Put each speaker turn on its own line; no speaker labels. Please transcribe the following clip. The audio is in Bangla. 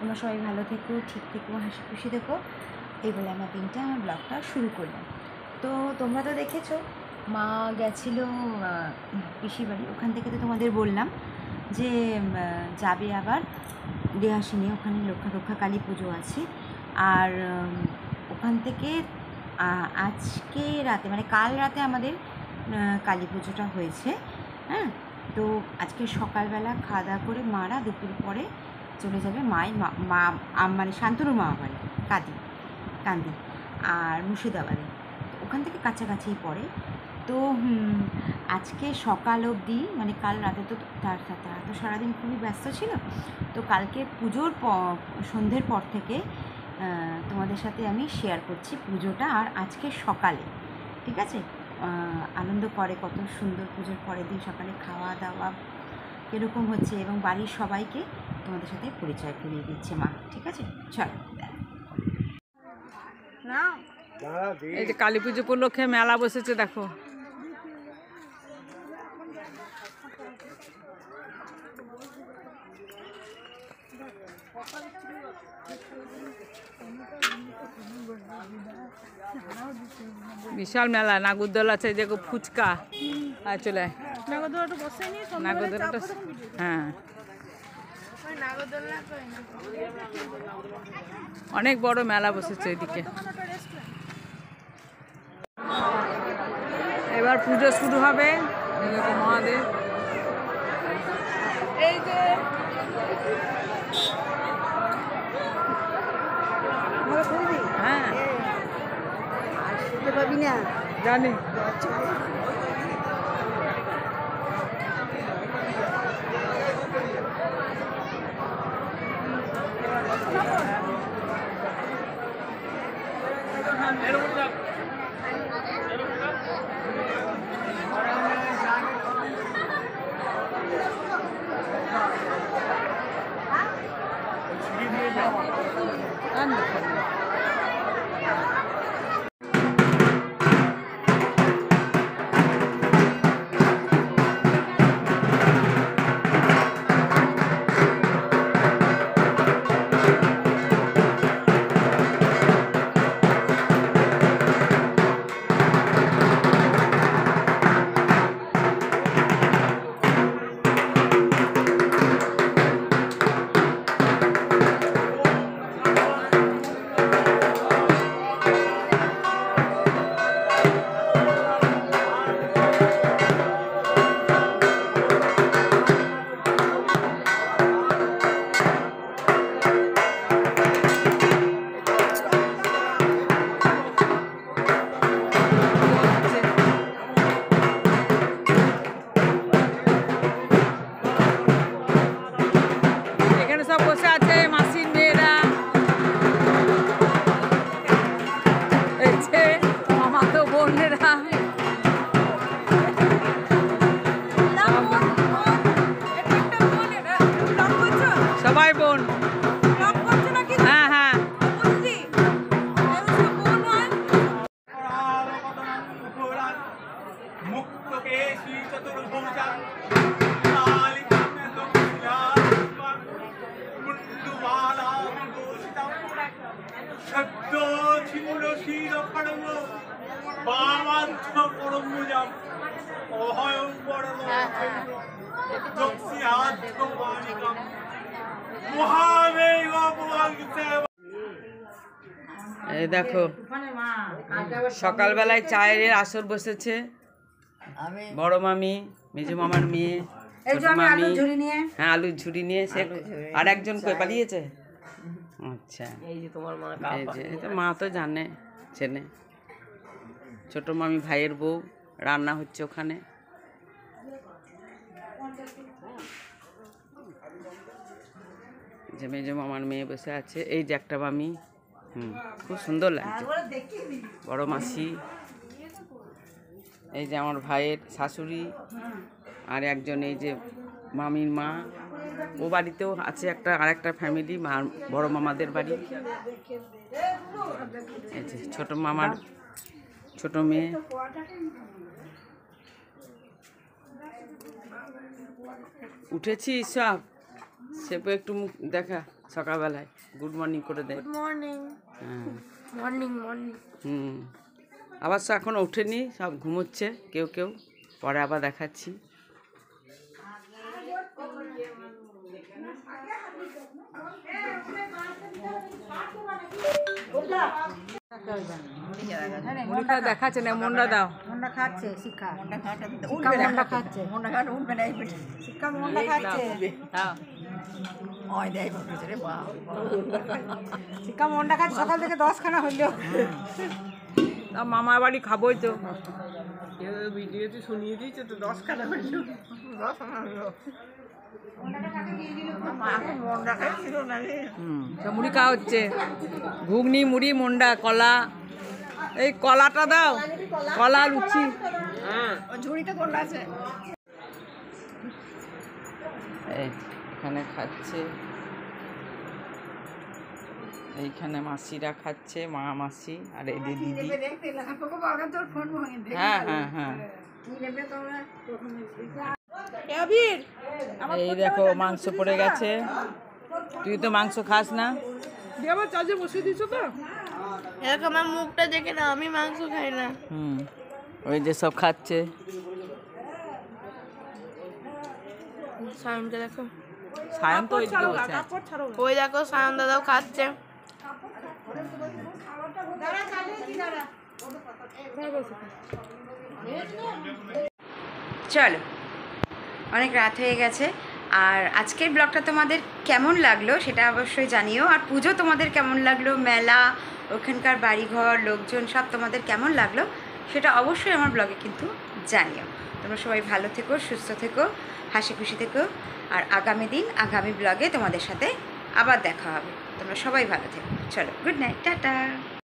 তোমরা সবাই ভালো থেকো, ঠিক থেকো, হাসি খুশি থেকো, এই বলে আমার দিনটা, আমার ব্লগটা শুরু করলাম। তো তোমরা তো দেখেছো মা গেছিলো পিসির বাড়ি, ওখান থেকে তো তোমাদের বললাম যে যাবে আবার দেহাসিনী, ওখানে রক্ষা কালী পুজো আছে। আর ওখান থেকে আজকে রাতে মানে কাল রাতে আমাদের কালী পুজোটা হয়েছে। হ্যাঁ, তো আজকে সকালবেলা খাওয়া দাওয়া করে মারা দুপুর পরে চলে যাবে মায়ের মা মানে শান্তনুর মামা বাড়ি কান্দি আর মুর্শিদাবাদে, ওখান থেকে কাছাকাছিই পড়ে। তো আজকে সকাল অবধি মানে কাল রাতে তো তারা তো সারাদিন খুবই ব্যস্ত ছিল। তো কালকে পুজোর সন্ধ্যের পর থেকে তোমাদের সাথে আমি শেয়ার করছি পুজোটা। আর আজকে সকালে, ঠিক আছে, আনন্দ করে, কত সুন্দর পুজোর পরের দিন সকালে খাওয়া দাওয়া কীরকম হচ্ছে এবং বাড়ির সবাইকে তোমাদের সাথে পরিচয় করিয়ে দিচ্ছে মা। ঠিক আছে, চলো।
না এই যে কালী পুজো উপলক্ষে মেলা বসেছে, দেখো। বিশাল মেলা, নাগরদোল আছে, দেখো ফুচকা আর চলে নাগরদোলটা, হ্যাঁ অনেক বড় মেলা বসেছে এদিকে। এবার পুজো শুরু হবে, দেখো মহাদেব। এই যে হ্যাঁ
পাবি না
জানি। সবাই বোন, হ্যাঁ হ্যাঁ। এই দেখো সকালবেলায় চায়ের আসর বসেছে। বড় মামি, মেজো মামার মেয়ে, ছোট মামি, হ্যাঁ আলুর ঝুড়ি নিয়ে। সে আর একজন কই পালিয়েছে? আচ্ছা, এই যে তোমার মা, এই যে মা তো জানে চেনে। ছোট মামি ভাইয়ের বউ, রান্না হচ্ছে ওখানে। যে মেজো মামার মেয়ে বসে আছে, এই যে একটা মামি, খুব সুন্দর লাগছে। বড় মাসি, এই যে আমার ভাইয়ের শাশুড়ি, আর একজন এই যে মামির মা। ও বাড়িতেও আছে আরেকটা ফ্যামিলি, বড় মামাদের বাড়ি। এই যে ছোট মামার ছোট মেয়ে। উঠেছি সব। সেপু একটু মুখ দেখা সকালবেলায় গুড মর্নিং করে দেয়।
Good morning.
হ্যাঁ
মর্নিং মর্নিং।
আবার সে এখন ওঠেনি, সব ঘুমোচ্ছে কেউ কেউ, পরে আবার দেখাচ্ছি। দেখাচ্ছে না, মনটা দাও।
মন্ডা খাচ্ছে শিক্ষা, মন্ডা খাচ্ছে, মন্ডা খাচ্ছে, উঠবে না, শিক্ষা মন্ডা খাচ্ছে, শিক্ষা মন্ডা খাচ্ছে সকাল থেকে 10খানা হইলো।
মামার বাড়ি খাবোই তো।
ভিডিওতে শুনিয়ে দিয়েছে তো 10খানা হইলো। 10খানা হইলো।
মুড়ি খাওয়া হচ্ছে, ঘুগনি, মুড়ি, মন্ডা, কলা। এই কলাটা দাও, কলা লুচি।
হ্যাঁ ঝুড়িতে কোনটা আছে?
এই এখানে খাচ্ছে, এইখানে মাসিরা খাচ্ছে, মা মাসি আর এই দিদি। হ্যাঁ হ্যাঁ হ্যাঁ। এই দেখো মাংস পড়ে গেছে, তুই তো মাংস খাস না।
আবার চার্জে বসিয়ে দিছো তো?
এরকম আমার মুখটা দেখে না, আমি মাংস খাই না।
ওই যে সব খাচ্ছে।
সায়নকে দেখো,
সায়ন তো ওইদিকে বসে আছে।
ওই দেখো সায়ন দাদাও খাচ্ছে।
চলো, অনেক রাত হয়ে গেছে, আর আজকের ব্লগটা তোমাদের কেমন লাগলো সেটা অবশ্যই জানিও। আর পুজো তোমাদের কেমন লাগলো, মেলা, ওখানকার বাড়িঘর, লোকজন সব তোমাদের কেমন লাগলো সেটা অবশ্যই আমার ব্লগে কিন্তু জানিও। তোমরা সবাই ভালো থেকো, সুস্থ থেকো, হাসি খুশি থেকো, আর আগামী দিন আগামী ব্লগে তোমাদের সাথে আবার দেখা হবে। তোমরা সবাই ভালো থেকো। চলো, গুড নাইট, টাটা।